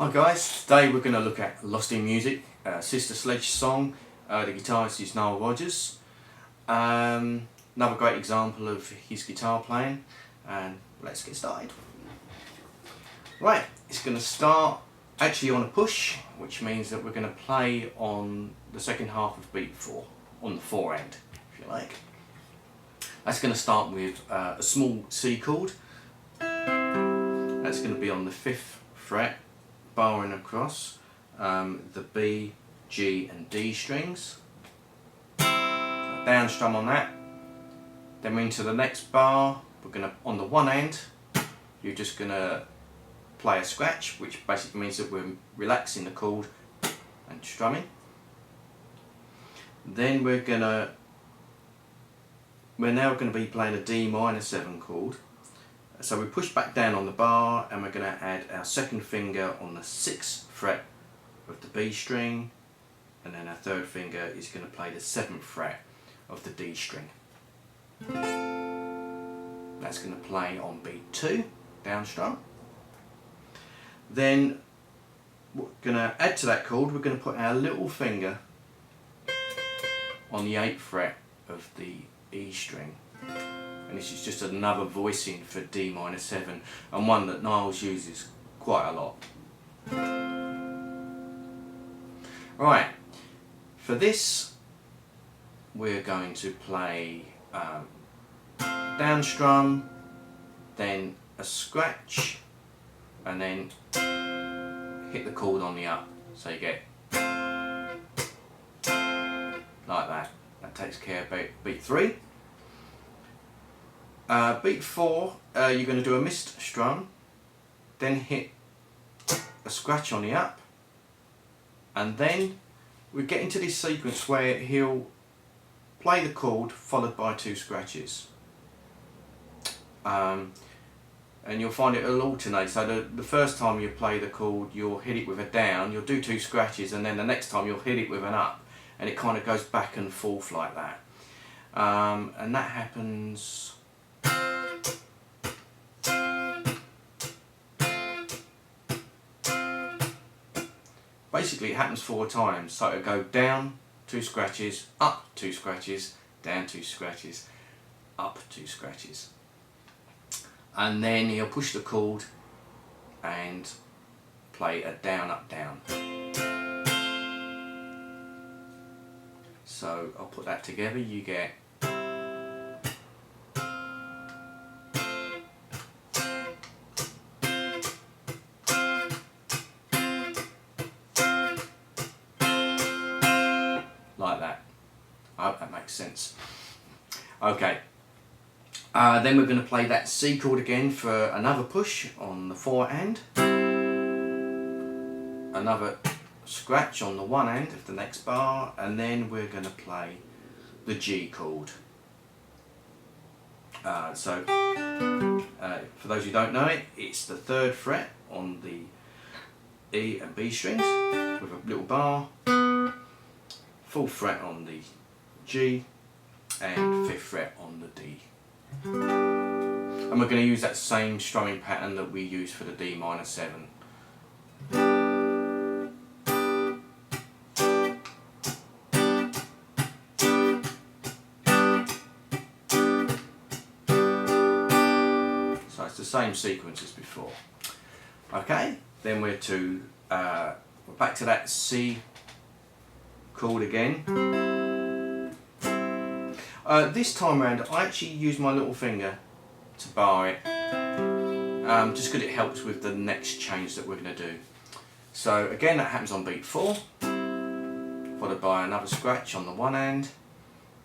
Hi guys, today we're going to look at Lost in Music, Sister Sledge song. The guitarist is Nile Rodgers. Another great example of his guitar playing, and let's get started. Right, it's going to start actually on a push, which means that we're going to play on the second half of beat 4, on the 4 end, if you like. That's going to start with a small C chord. That's going to be on the 5th fret, barring across the B, G and D strings. Down strum on that. Then we're into the next bar. We're going to, on the one end, you're just going to play a scratch, which basically means that we're relaxing the chord and strumming. Then we're now going to be playing a D minor 7 chord. So we push back down on the bar and we're going to add our second finger on the 6th fret of the B string, and then our third finger is going to play the 7th fret of the D string. That's going to play on beat 2, down strum. Then we're going to add to that chord, we're going to put our little finger on the 8th fret of the E string. And this is just another voicing for D minor 7, and one that Niles uses quite a lot. Right, for this we're going to play down strum, then a scratch, and then hit the chord on the up, so you get like that. That takes care of beat 3. Beat 4, you're going to do a missed strum, then hit a scratch on the up, and then we get into this sequence where he'll play the chord followed by 2 scratches. And you'll find it'll alternate, so the first time you play the chord you'll hit it with a down, you'll do 2 scratches, and then the next time you'll hit it with an up, and it kind of goes back and forth like that. And that happens basically, it happens 4 times, so it'll go down 2 scratches, up 2 scratches, down 2 scratches, up 2 scratches. And then he'll push the chord and play a down, up, down. So I'll put that together, you get like that. I hope that makes sense. Okay, Then we're going to play that C chord again for another push on the forehand, another scratch on the one hand of the next bar, and then we're going to play the G chord. For those who don't know it, it's the 3rd fret on the E and B strings with a little bar, 4th fret on the G, and 5th fret on the D. And we're going to use that same strumming pattern that we use for the D minor 7. So it's the same sequence as before. Okay, then we're back to that C chord again. This time around I actually use my little finger to bar it, just because it helps with the next change that we're going to do. So again, that happens on beat 4, followed by another scratch on the one hand,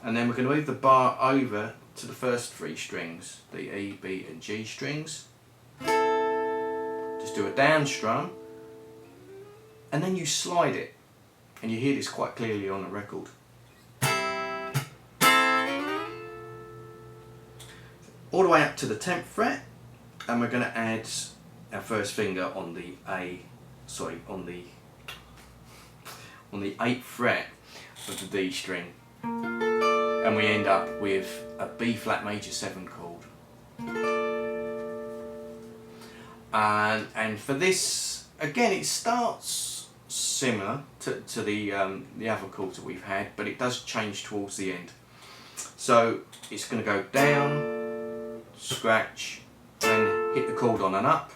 and then we're going to move the bar over to the first 3 strings, the E, B and G strings. Just do a down strum, and then you slide it, and you hear this quite clearly on the record. All the way up to the 10th fret, and we're going to add our first finger on the on the 8th fret of the D string, and we end up with a B flat major 7 chord. And for this, again, it starts similar to the other chords that we've had, but it does change towards the end. So it's going to go down, scratch, then hit the chord on an up,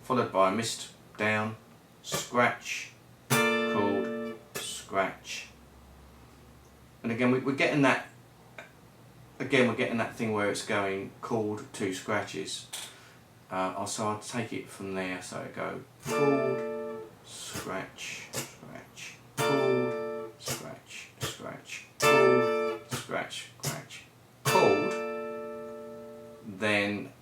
followed by a missed down, scratch, chord, scratch. And again, we're getting that. Again, we're getting that thing where it's going chord, 2 scratches. So I'll take it from there. So I go chord, scratch, scratch, chord, scratch, scratch, chord, scratch, scratch, chord. Then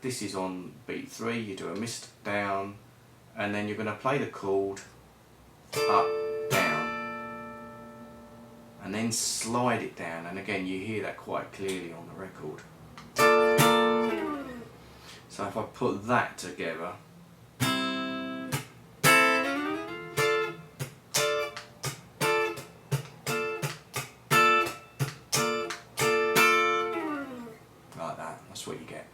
this is on beat 3. You do a missed down, and then you're going to play the chord up, down, and then slide it down. And again, you hear that quite clearly on the record. So if I put that together, like that, that's what you get.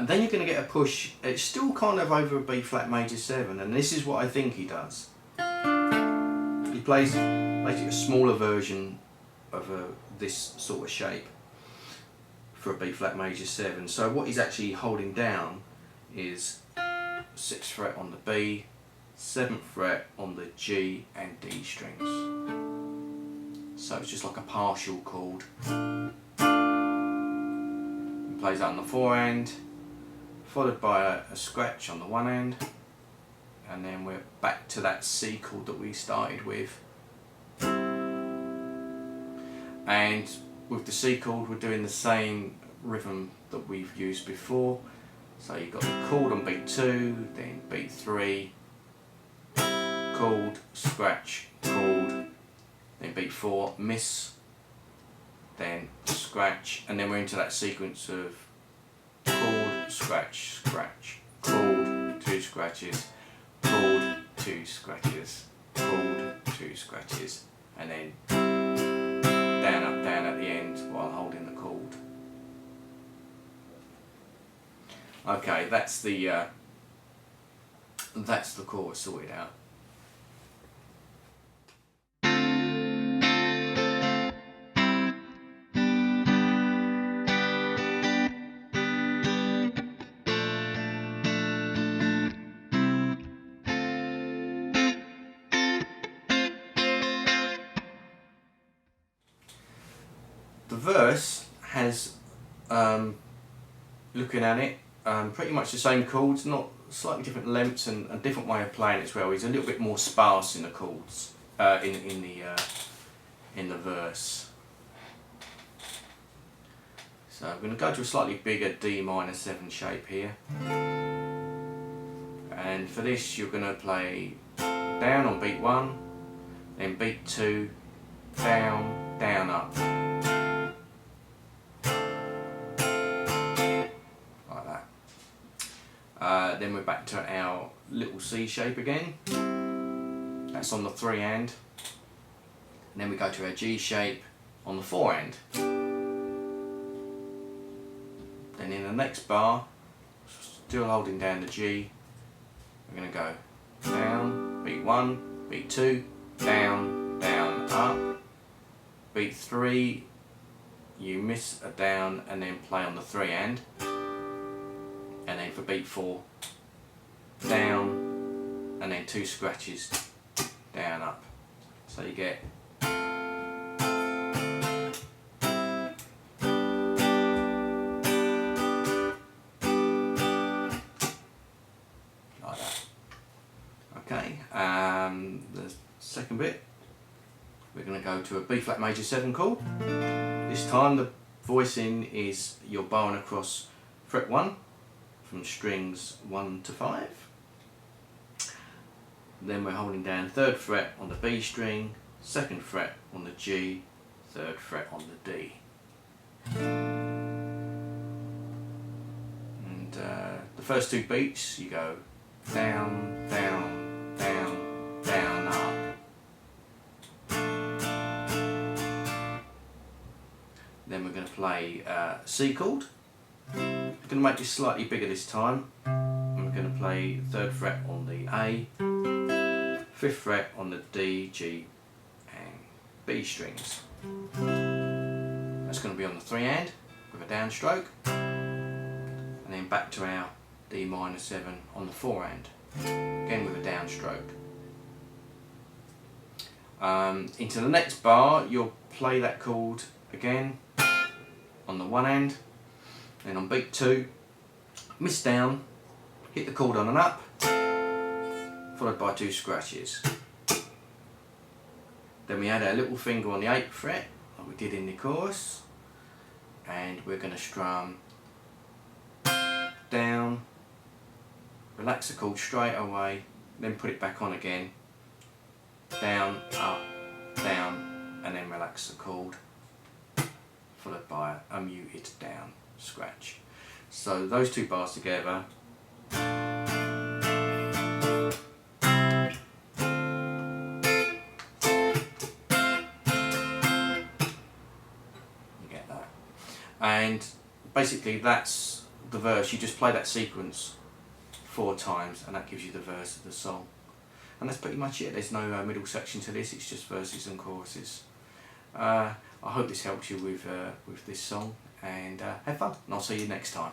Then you're going to get a push. It's still kind of over a B flat major 7, and this is what I think he does. He plays basically a smaller version of this sort of shape for a B flat major 7. So what he's actually holding down is 6th fret on the B, 7th fret on the G and D strings. So it's just like a partial chord. He plays that on the forehand, followed by a scratch on the one hand, and then we're back to that C chord that we started with. And with the C chord, we're doing the same rhythm that we've used before. So you've got the chord on beat 2, then beat 3, chord, scratch, chord, then beat 4, miss, then scratch, and then we're into that sequence of chord, scratch, scratch, chord, 2 scratches, chord, 2 scratches, chord, 2 scratches, and then down, up, down at the end while holding the chord. Okay, that's the chorus sorted out. The verse has, looking at it, pretty much the same chords, not slightly different lengths and a different way of playing it as well. He's a little bit more sparse in the chords, in the verse. So I'm going to go to a slightly bigger D minor 7 shape here, and for this you're going to play down on beat 1, then beat 2, down, down, up, like that. Then we're back to our little C shape again, that's on the 3 hand, and then we go to our G shape on the 4 hand. Then in the next bar, still holding down the G, we're going to go down, beat 1, beat 2, down, down, up, beat 3, you miss a down and then play on the 3 hand, and then for beat 4, down, and then 2 scratches, down, up. So you get like that. Okay, the second bit, we're going to go to a B flat major 7 chord. This time the voicing is you're bowing across fret 1 from strings 1 to 5. Then we're holding down 3rd fret on the B string, 2nd fret on the G, 3rd fret on the D. And the first 2 beats you go down, down, down, down, up. Then we're going to play C chord. We're going to make this slightly bigger this time. And we're going to play 3rd fret on the A, 5th fret on the D, G and B strings. That's going to be on the 3 hand with a downstroke, and then back to our D minor 7 on the 4 hand, again with a downstroke. Into the next bar you'll play that chord again on the 1 hand, then on beat 2, miss down, hit the chord on an up, followed by 2 scratches. Then we add our little finger on the 8th fret, like we did in the chorus, and we're going to strum down, relax the chord straight away, then put it back on again, down, up, down, and then relax the chord, followed by a muted down scratch. So those 2 bars together. And basically that's the verse. You just play that sequence 4 times and that gives you the verse of the song. And that's pretty much it. There's no middle section to this, it's just verses and choruses. I hope this helps you with this song, and have fun, and I'll see you next time.